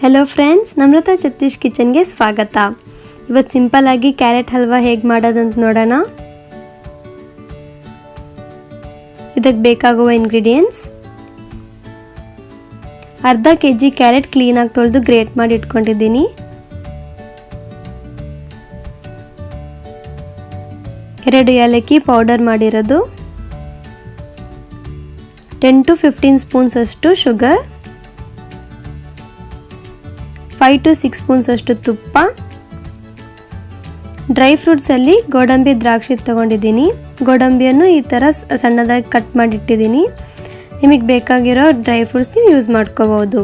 Hello friends, Namrata Satish ಕಿಚನ್ಗೆ ಸ್ವಾಗತ. ಇವತ್ತು simple ಆಗಿ ಕ್ಯಾರೆಟ್ ಹಲ್ವಾ ಹೇಗೆ ಮಾಡೋದಂತ ನೋಡೋಣ. ಇದಕ್ಕೆ ಬೇಕಾಗುವ ಇಂಗ್ರೀಡಿಯೆಂಟ್ಸ್: ಅರ್ಧ ಕೆಜಿ ಕ್ಯಾರೆಟ್ ಕ್ಲೀನಾಗಿ ತೊಳೆದು ಗ್ರೇಟ್ ಮಾಡಿ ಇಟ್ಕೊಂಡಿದ್ದೀನಿ. 2 ಏಲಕ್ಕಿ ಪೌಡರ್ ಮಾಡಿರೋದು, 10 to 15 ಸ್ಪೂನ್ಸ್ ಅಷ್ಟು ಶುಗರ್, 5 to 6 ಸ್ಪೂನ್ಸ್ ಅಷ್ಟು ತುಪ್ಪ. ಡ್ರೈ ಫ್ರೂಟ್ಸಲ್ಲಿ ಗೋಡಂಬಿ ದ್ರಾಕ್ಷಿ ತಗೊಂಡಿದ್ದೀನಿ. ಗೋಡಂಬಿಯನ್ನು ಈ ಥರ ಸಣ್ಣದಾಗಿ ಕಟ್ ಮಾಡಿಟ್ಟಿದ್ದೀನಿ. ನಿಮಗೆ ಬೇಕಾಗಿರೋ ಡ್ರೈ ಫ್ರೂಟ್ಸ್ ನೀವು ಯೂಸ್ ಮಾಡ್ಕೋಬೋದು.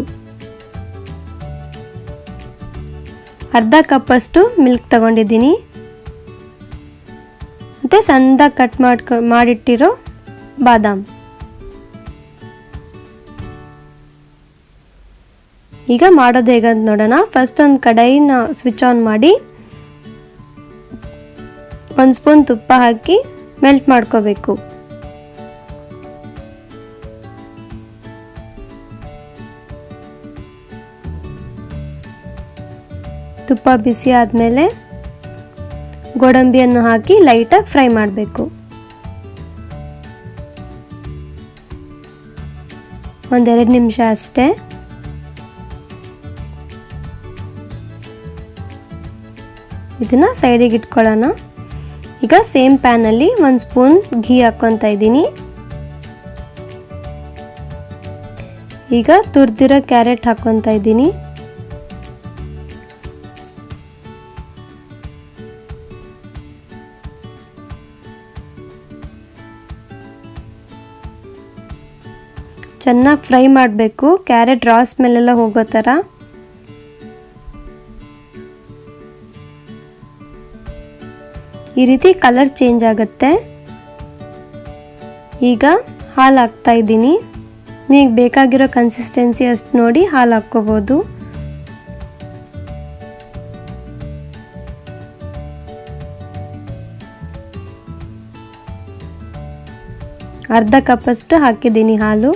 ಅರ್ಧ ಕಪ್ಪಷ್ಟು ಮಿಲ್ಕ್ ತಗೊಂಡಿದ್ದೀನಿ ಮತ್ತು ಸಣ್ಣದಾಗಿ ಕಟ್ ಮಾಡಿಟ್ಟಿರೋ ಬಾದಾಮ್. ಈಗ ಮಾಡೋದು ಹೇಗಂತ ನೋಡೋಣ. ಫಸ್ಟ್ ಒಂದು ಕಡಾಯಿನ ಸ್ವಿಚ್ ಆನ್ ಮಾಡಿ 1 ಸ್ಪೂನ್ ತುಪ್ಪ ಹಾಕಿ ಮೆಲ್ಟ್ ಮಾಡ್ಕೋಬೇಕು. ತುಪ್ಪ ಬಿಸಿ ಆದಮೇಲೆ ಗೋಡಂಬಿಯನ್ನು ಹಾಕಿ ಲೈಟಾಗಿ ಫ್ರೈ ಮಾಡಬೇಕು. 1-2 ನಿಮಿಷ ಅಷ್ಟೇ. ಇದನ್ನು ಸೈಡಿಗೆ ಇಟ್ಕೊಳ್ಳೋಣ. ಈಗ ಸೇಮ್ ಪ್ಯಾನಲ್ಲಿ 1 ಸ್ಪೂನ್ ಘೀ ಹಾಕ್ಕೊತಾ ಇದ್ದೀನಿ. ಈಗ ತುರಿದಿರೋ ಕ್ಯಾರೆಟ್ ಹಾಕ್ಕೊತಾ ಇದ್ದೀನಿ. ಚೆನ್ನಾಗಿ ಫ್ರೈ ಮಾಡಬೇಕು, ಕ್ಯಾರೆಟ್ ರಾ ಸ್ಮೆಲ್ಲೆಲ್ಲ ಹೋಗೋ ಥರ. ಈ ರೀತಿ ಕಲರ್ ಚೇಂಜ್ ಆಗುತ್ತೆ. ಈಗ ಹಾಲು ಹಾಕ್ತಾ ಇದ್ದೀನಿ. ನಿಮಗೆ ಬೇಕಾಗಿರೋ ಕನ್ಸಿಸ್ಟೆನ್ಸಿ ಅಷ್ಟು ನೋಡಿ ಹಾಲು ಹಾಕ್ಕೋಬೋದು. ಅರ್ಧ ಕಪ್ಪಷ್ಟು ಹಾಕಿದ್ದೀನಿ ಹಾಲು.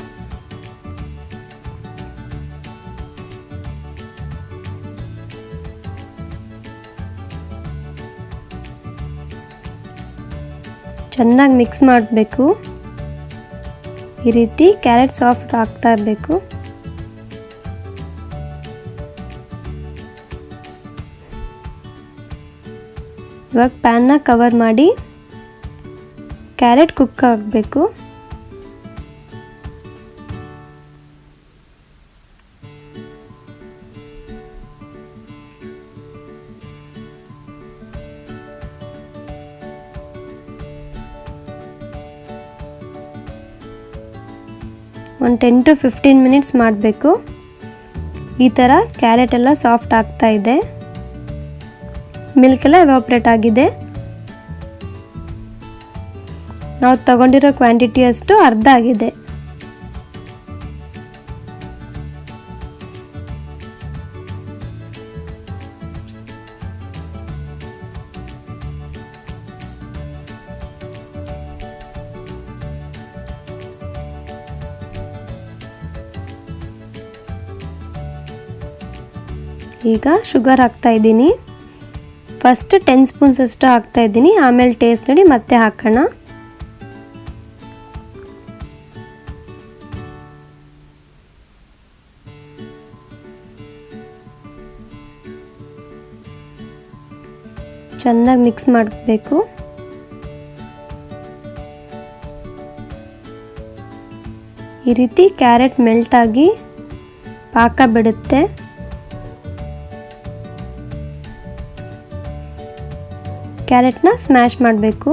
ಚೆನ್ನಾಗಿ ಮಿಕ್ಸ್ ಮಾಡಬೇಕು. ಈ ರೀತಿ ಕ್ಯಾರೆಟ್ ಸಾಫ್ಟ್ ಆಗ್ತಾ ಇರಬೇಕು. ಇವಾಗ ಪ್ಯಾನ್ನ ಕವರ್ ಮಾಡಿ ಕ್ಯಾರೆಟ್ ಕುಕ್ ಆಗಬೇಕು. ಒಂದು 10 to 15 ಮಿನಿಟ್ಸ್ ಮಾಡಬೇಕು. ಈ ಥರ ಕ್ಯಾರೆಟ್ ಎಲ್ಲ ಸಾಫ್ಟ್ ಆಗ್ತಾ ಇದೆ. ಮಿಲ್ಕ್ ಎಲ್ಲ ಎವಾಪ್ರೇಟ್ ಆಗಿದೆ. ನಾವು ತಗೊಂಡಿರೋ ಕ್ವಾಂಟಿಟಿ ಅಷ್ಟು ಅರ್ಧ ಆಗಿದೆ. ಈಗ ಶುಗರ್ ಹಾಕ್ತಾ ಇದ್ದೀನಿ. ಫಸ್ಟ್ 10 ಸ್ಪೂನ್ಸ್ ಅಷ್ಟು ಹಾಕ್ತಾ ಇದ್ದೀನಿ. ಆಮೇಲೆ ಟೇಸ್ಟ್ ನೋಡಿ ಮತ್ತೆ ಹಾಕೋಣ. ಚೆನ್ನಾಗಿ ಮಿಕ್ಸ್ ಮಾಡಬೇಕು. ಈ ರೀತಿ ಕ್ಯಾರೆಟ್ ಮೆಲ್ಟ್ ಆಗಿ ಪಾಕ ಬಿಡುತ್ತೆ. ಕ್ಯಾರೆಟ್ನ ಸ್ಮ್ಯಾಶ್ ಮಾಡಬೇಕು.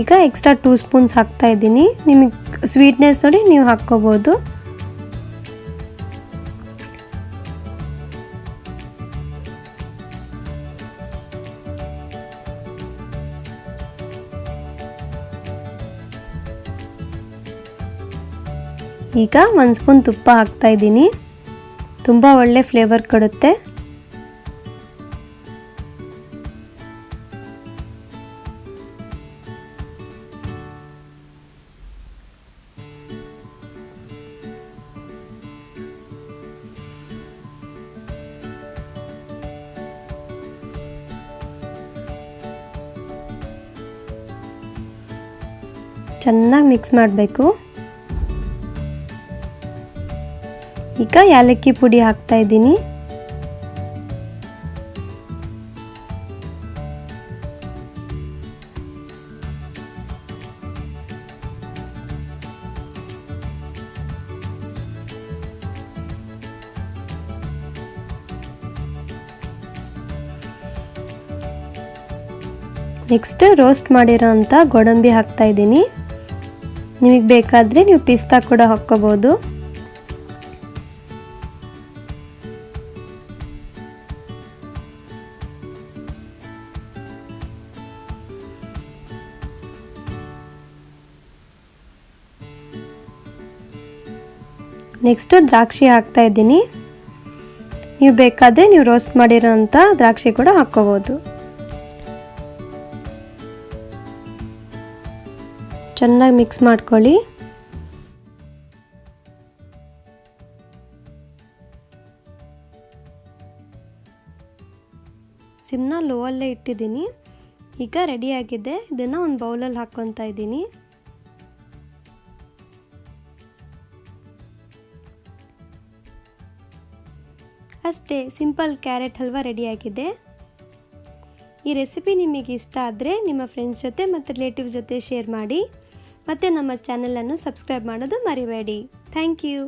ಈಗ ಎಕ್ಸ್ಟ್ರಾ 2 ಸ್ಪೂನ್ಸ್ ಹಾಕ್ತಾ ಇದ್ದೀನಿ. ನಿಮಗೆ ಸ್ವೀಟ್ನೆಸ್ ನೋಡಿ ನೀವು ಹಾಕ್ಕೋಬೋದು. ಈಗ 1 ಸ್ಪೂನ್ ತುಪ್ಪ ಹಾಕ್ತಾ ಇದ್ದೀನಿ. ತುಂಬ ಒಳ್ಳೆ ಫ್ಲೇವರ್ ಕೊಡುತ್ತೆ. ಚೆನ್ನಾಗಿ ಮಿಕ್ಸ್ ಮಾಡಬೇಕು. ಈಗ ಏಲಕ್ಕಿ ಪುಡಿ ಹಾಕ್ತಾ ಇದ್ದೀನಿ. ನೆಕ್ಸ್ಟ್ ರೋಸ್ಟ್ ಮಾಡಿರೋ ಅಂಥ ಗೋಡಂಬಿ ಹಾಕ್ತಾ ಇದ್ದೀನಿ. ನಿಮಗೆ ಬೇಕಾದರೆ ನೀವು ಪಿಸ್ತಾ ಕೂಡ ಹಾಕ್ಕೋಬೋದು. ನೆಕ್ಸ್ಟ್ ದ್ರಾಕ್ಷಿ ಹಾಕ್ತಾ ಇದ್ದೀನಿ. ನೀವು ಬೇಕಾದರೆ ನೀವು ರೋಸ್ಟ್ ಮಾಡಿರೋ ಅಂಥ ದ್ರಾಕ್ಷಿ ಕೂಡ ಹಾಕ್ಕೋಬೋದು. ಚೆನ್ನಾಗಿ ಮಿಕ್ಸ್ ಮಾಡ್ಕೊಳ್ಳಿ. ಸಿಮ್ನ ಲೋವಲ್ಲೇ ಇಟ್ಟಿದ್ದೀನಿ. ಈಗ ರೆಡಿಯಾಗಿದೆ. ಇದನ್ನು ಒಂದು ಬೌಲಲ್ಲಿ ಹಾಕ್ಕೊತಾ ಇದ್ದೀನಿ. ಅಷ್ಟೇ, ಸಿಂಪಲ್ ಕ್ಯಾರೆಟ್ ಹಲ್ವಾ ರೆಡಿಯಾಗಿದೆ. ಈ ರೆಸಿಪಿ ನಿಮಗೆ ಇಷ್ಟ ಆದರೆ ನಿಮ್ಮ ಫ್ರೆಂಡ್ಸ್ ಜೊತೆ ಮತ್ತು ರಿಲೇಟಿವ್ಸ್ ಜೊತೆ ಶೇರ್ ಮಾಡಿ. ಮತ್ತು ನಮ್ಮ ಚಾನಲನ್ನು ಸಬ್ಸ್ಕ್ರೈಬ್ ಮಾಡೋದು ಮರಿಬೇಡಿ. Thank you.